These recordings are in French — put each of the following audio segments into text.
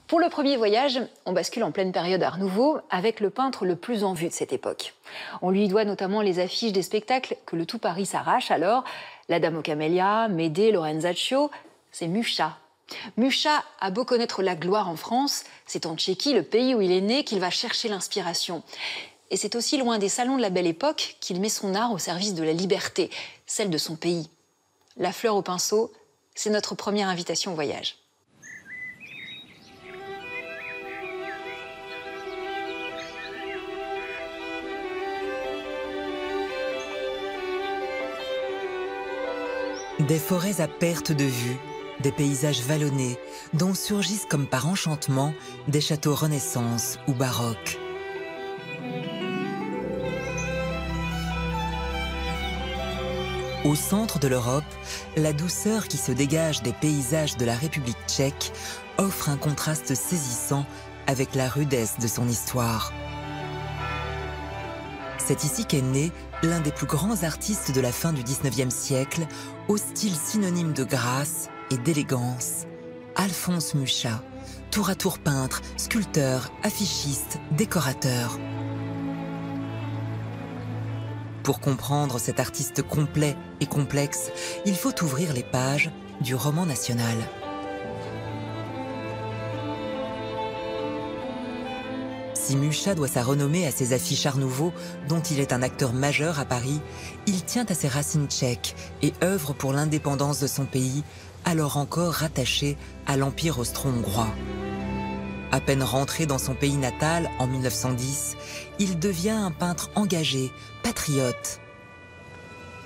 Pour le premier voyage, on bascule en pleine période Art Nouveau avec le peintre le plus en vue de cette époque. On lui doit notamment les affiches des spectacles que le tout Paris s'arrache alors. La Dame aux Camélias, Médée, Lorenzaccio, c'est Mucha. Mucha a beau connaître la gloire en France, c'est en Tchéquie, le pays où il est né, qu'il va chercher l'inspiration. Et c'est aussi loin des salons de la Belle Époque qu'il met son art au service de la liberté, celle de son pays. La fleur au pinceau, c'est notre première invitation au voyage. Des forêts à perte de vue, des paysages vallonnés, dont surgissent comme par enchantement des châteaux Renaissance ou baroques. Au centre de l'Europe, la douceur qui se dégage des paysages de la République tchèque offre un contraste saisissant avec la rudesse de son histoire. C'est ici qu'est né l'un des plus grands artistes de la fin du XIXe siècle, au style synonyme de grâce et d'élégance, Alphonse Mucha, tour à tour peintre, sculpteur, affichiste, décorateur. Pour comprendre cet artiste complet et complexe, il faut ouvrir les pages du roman national. Si Mucha doit sa renommée à ses affiches Art Nouveau, dont il est un acteur majeur à Paris, il tient à ses racines tchèques et œuvre pour l'indépendance de son pays, alors encore rattaché à l'Empire austro-hongrois. À peine rentré dans son pays natal en 1910, il devient un peintre engagé, patriote.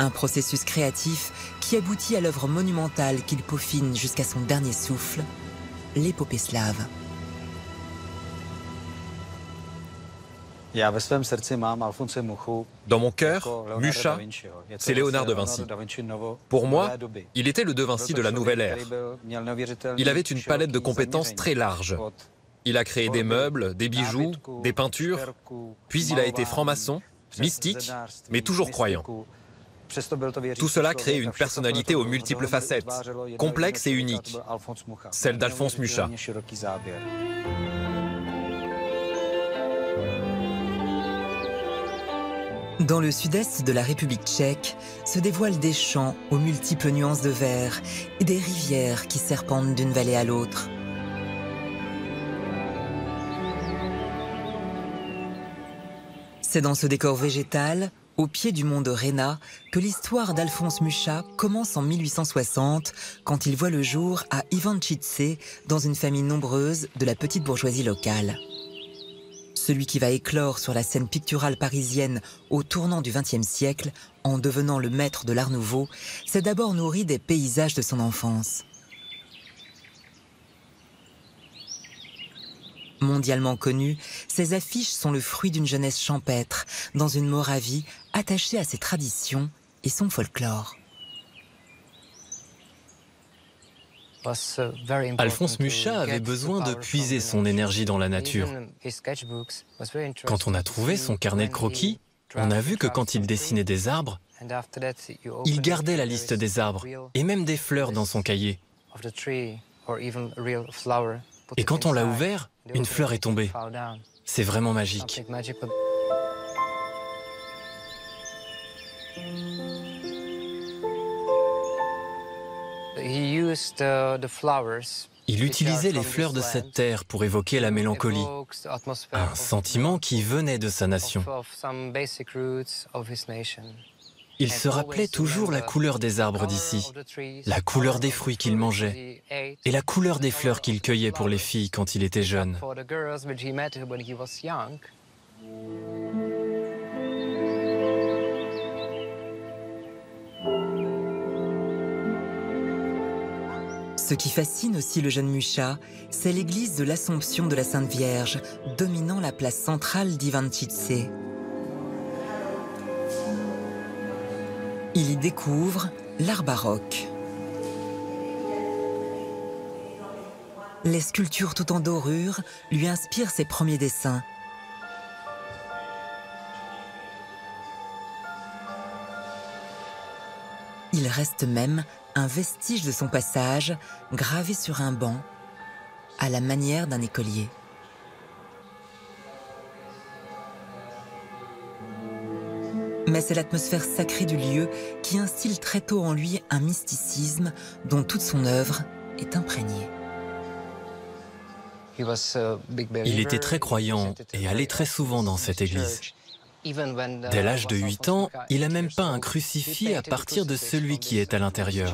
Un processus créatif qui aboutit à l'œuvre monumentale qu'il peaufine jusqu'à son dernier souffle, l'épopée slave. Dans mon cœur, Mucha, c'est Léonard de Vinci. Pour moi, il était le De Vinci de la nouvelle ère. Il avait une palette de compétences très large. Il a créé des meubles, des bijoux, des peintures, puis il a été franc-maçon, mystique, mais toujours croyant. Tout cela crée une personnalité aux multiples facettes, complexe et unique, celle d'Alphonse Mucha. Dans le sud-est de la République tchèque se dévoilent des champs aux multiples nuances de vert et des rivières qui serpentent d'une vallée à l'autre. C'est dans ce décor végétal, au pied du mont de Réna, que l'histoire d'Alphonse Mucha commence en 1860, quand il voit le jour à Ivančice, dans une famille nombreuse de la petite bourgeoisie locale. Celui qui va éclore sur la scène picturale parisienne au tournant du XXe siècle, en devenant le maître de l'Art Nouveau, s'est d'abord nourri des paysages de son enfance. Mondialement connues, ces affiches sont le fruit d'une jeunesse champêtre, dans une Moravie attachée à ses traditions et son folklore. Alphonse Mucha avait besoin de puiser son énergie dans la nature. Quand on a trouvé son carnet de croquis, on a vu que quand il dessinait des arbres, il gardait la liste des arbres et même des fleurs dans son cahier. Et quand on l'a ouvert, une fleur est tombée. C'est vraiment magique. Il utilisait les fleurs de cette terre pour évoquer la mélancolie, un sentiment qui venait de sa nation. Il se rappelait toujours la couleur des arbres d'ici, la couleur des fruits qu'il mangeait et la couleur des fleurs qu'il cueillait pour les filles quand il était jeune. Ce qui fascine aussi le jeune Mucha, c'est l'église de l'Assomption de la Sainte Vierge, dominant la place centrale d'Ivančice. Il y découvre l'art baroque. Les sculptures tout en dorure lui inspirent ses premiers dessins. Il reste même un vestige de son passage gravé sur un banc à la manière d'un écolier. Mais c'est l'atmosphère sacrée du lieu qui instille très tôt en lui un mysticisme dont toute son œuvre est imprégnée. Il était très croyant et allait très souvent dans cette église. Dès l'âge de 8 ans, il a même peint un crucifix à partir de celui qui est à l'intérieur.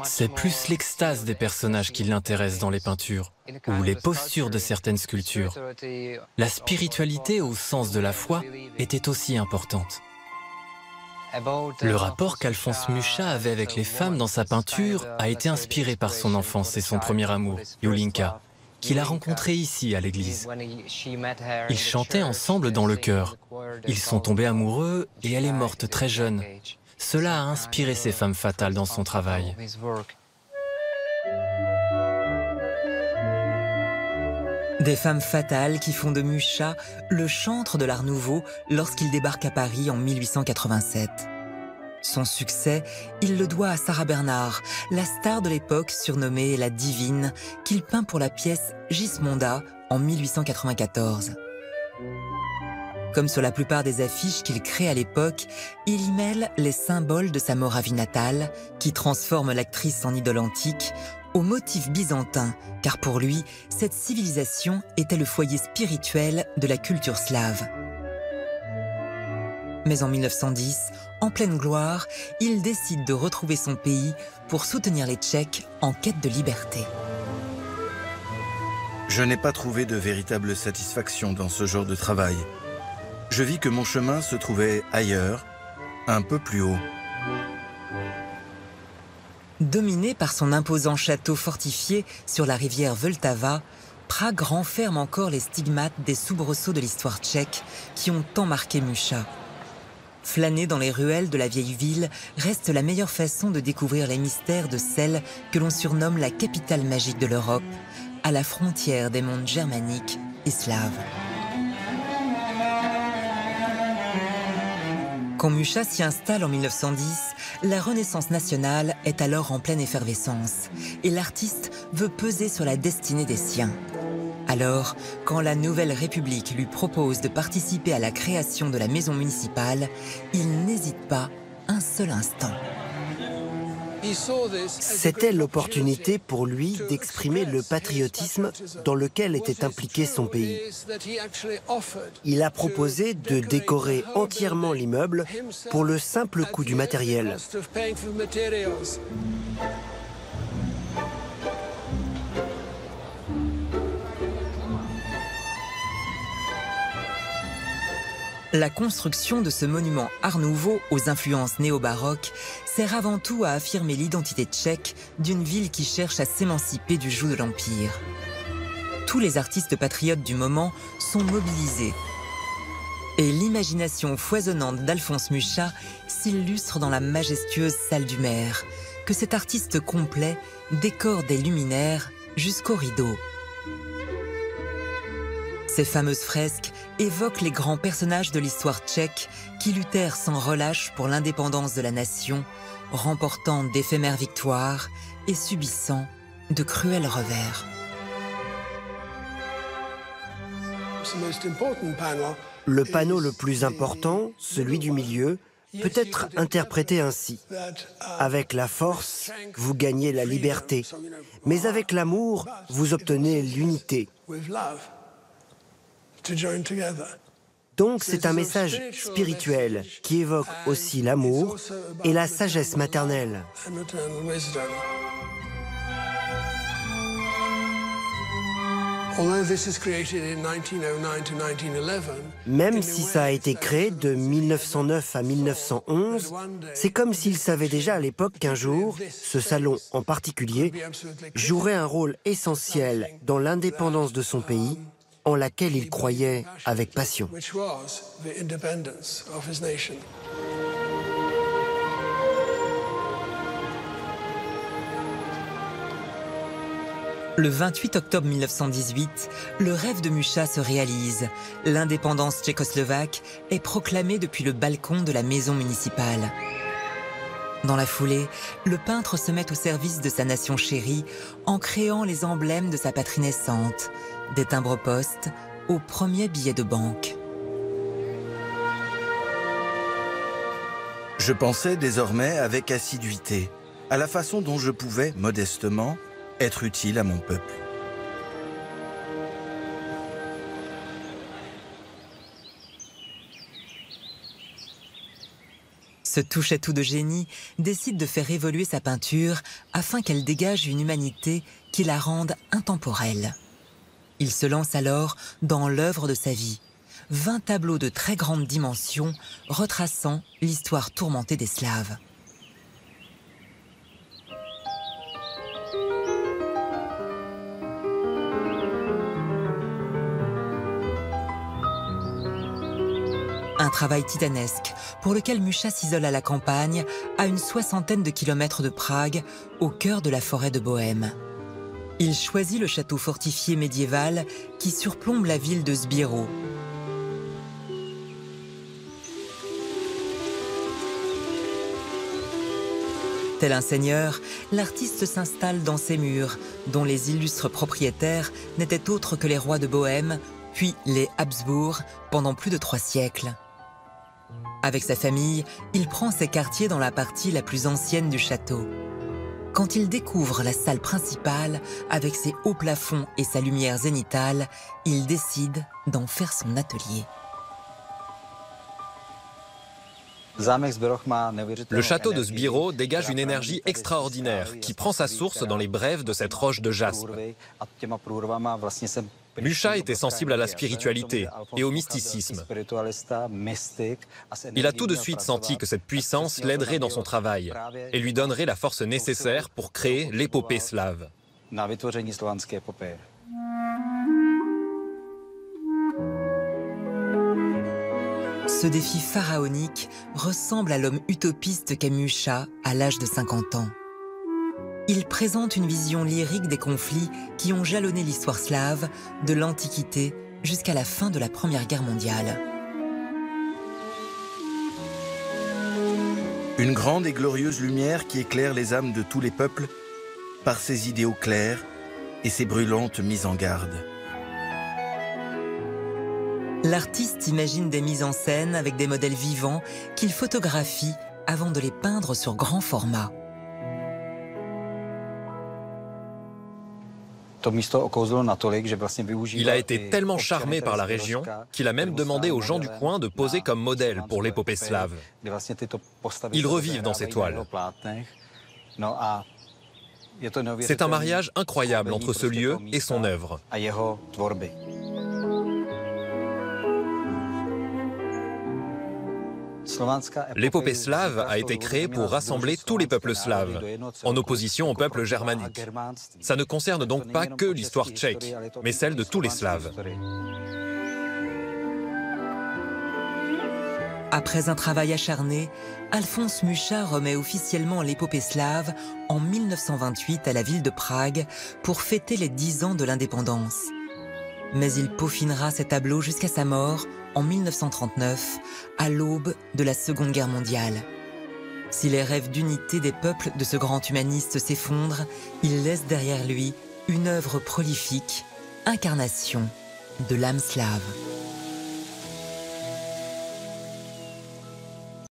C'est plus l'extase des personnages qui l'intéresse dans les peintures, ou les postures de certaines sculptures. La spiritualité au sens de la foi était aussi importante. Le rapport qu'Alphonse Mucha avait avec les femmes dans sa peinture a été inspiré par son enfance et son premier amour, Julinka, qu'il a rencontré ici à l'église. Ils chantaient ensemble dans le chœur. Ils sont tombés amoureux et elle est morte très jeune. Cela a inspiré ces femmes fatales dans son travail. Des femmes fatales qui font de Mucha le chantre de l'Art Nouveau lorsqu'il débarque à Paris en 1887. Son succès, il le doit à Sarah Bernhardt, la star de l'époque surnommée la Divine, qu'il peint pour la pièce Gismonda en 1894. Comme sur la plupart des affiches qu'il crée à l'époque, il y mêle les symboles de sa Moravie natale, qui transforme l'actrice en idole antique, au motif byzantin, car pour lui, cette civilisation était le foyer spirituel de la culture slave. Mais en 1910, en pleine gloire, il décide de retrouver son pays pour soutenir les Tchèques en quête de liberté. Je n'ai pas trouvé de véritable satisfaction dans ce genre de travail. Je vis que mon chemin se trouvait ailleurs, un peu plus haut. Dominé par son imposant château fortifié sur la rivière Vltava, Prague renferme encore les stigmates des soubresauts de l'histoire tchèque qui ont tant marqué Mucha. Flâner dans les ruelles de la vieille ville reste la meilleure façon de découvrir les mystères de celle que l'on surnomme la capitale magique de l'Europe, à la frontière des mondes germaniques et slaves. Quand Mucha s'y installe en 1910, la Renaissance nationale est alors en pleine effervescence et l'artiste veut peser sur la destinée des siens. Alors, quand la Nouvelle République lui propose de participer à la création de la maison municipale, il n'hésite pas un seul instant. C'était l'opportunité pour lui d'exprimer le patriotisme dans lequel était impliqué son pays. Il a proposé de décorer entièrement l'immeuble pour le simple coût du matériel. La construction de ce monument Art Nouveau aux influences néo-baroques sert avant tout à affirmer l'identité tchèque d'une ville qui cherche à s'émanciper du joug de l'Empire. Tous les artistes patriotes du moment sont mobilisés. Et l'imagination foisonnante d'Alphonse Mucha s'illustre dans la majestueuse salle du maire, que cet artiste complet décore des luminaires jusqu'aux rideaux. Ces fameuses fresques évoquent les grands personnages de l'histoire tchèque qui luttèrent sans relâche pour l'indépendance de la nation, remportant d'éphémères victoires et subissant de cruels revers. Le panneau le plus important, celui du milieu, peut être interprété ainsi. Avec la force, vous gagnez la liberté, mais avec l'amour, vous obtenez l'unité. Donc c'est un message spirituel qui évoque aussi l'amour et la sagesse maternelle. Même si ça a été créé de 1909 à 1911, c'est comme s'il savait déjà à l'époque qu'un jour, ce salon en particulier, jouerait un rôle essentiel dans l'indépendance de son pays, en laquelle il croyait avec passion. Le 28 octobre 1918, le rêve de Mucha se réalise. L'indépendance tchécoslovaque est proclamée depuis le balcon de la maison municipale. Dans la foulée, le peintre se met au service de sa nation chérie en créant les emblèmes de sa patrie naissante, des timbres-poste aux premiers billets de banque. Je pensais désormais avec assiduité à la façon dont je pouvais, modestement, être utile à mon peuple. Ce touche-à-tout de génie décide de faire évoluer sa peinture afin qu'elle dégage une humanité qui la rende intemporelle. Il se lance alors dans l'œuvre de sa vie, 20 tableaux de très grande dimension retraçant l'histoire tourmentée des Slaves. Un travail titanesque pour lequel Mucha s'isole à la campagne, à une 60aine de kilomètres de Prague, au cœur de la forêt de Bohême. Il choisit le château fortifié médiéval qui surplombe la ville de Sbiro. Tel un seigneur, l'artiste s'installe dans ses murs, dont les illustres propriétaires n'étaient autres que les rois de Bohême, puis les Habsbourg, pendant plus de 3 siècles. Avec sa famille, il prend ses quartiers dans la partie la plus ancienne du château. Quand il découvre la salle principale, avec ses hauts plafonds et sa lumière zénithale, il décide d'en faire son atelier. Le château de Sbiro dégage une énergie extraordinaire qui prend sa source dans les brèves de cette roche de jaspe. Mucha était sensible à la spiritualité et au mysticisme. Il a tout de suite senti que cette puissance l'aiderait dans son travail et lui donnerait la force nécessaire pour créer l'épopée slave. Ce défi pharaonique ressemble à l'homme utopiste qu'est Mucha à l'âge de 50 ans. Il présente une vision lyrique des conflits qui ont jalonné l'histoire slave de l'Antiquité jusqu'à la fin de la Première Guerre mondiale. Une grande et glorieuse lumière qui éclaire les âmes de tous les peuples par ses idéaux clairs et ses brûlantes mises en garde. L'artiste imagine des mises en scène avec des modèles vivants qu'il photographie avant de les peindre sur grand format. Il a été tellement charmé par la région qu'il a même demandé aux gens du coin de poser comme modèle pour l'épopée slave. Ils revivent dans ces toiles. C'est un mariage incroyable entre ce lieu et son œuvre. L'épopée slave a été créée pour rassembler tous les peuples slaves, en opposition aux peuples germaniques. Ça ne concerne donc pas que l'histoire tchèque, mais celle de tous les Slaves. Après un travail acharné, Alphonse Mucha remet officiellement l'épopée slave en 1928 à la ville de Prague pour fêter les 10 ans de l'indépendance. Mais il peaufinera ses tableaux jusqu'à sa mort en 1939, à l'aube de la Seconde Guerre mondiale. Si les rêves d'unité des peuples de ce grand humaniste s'effondrent, il laisse derrière lui une œuvre prolifique, incarnation de l'âme slave.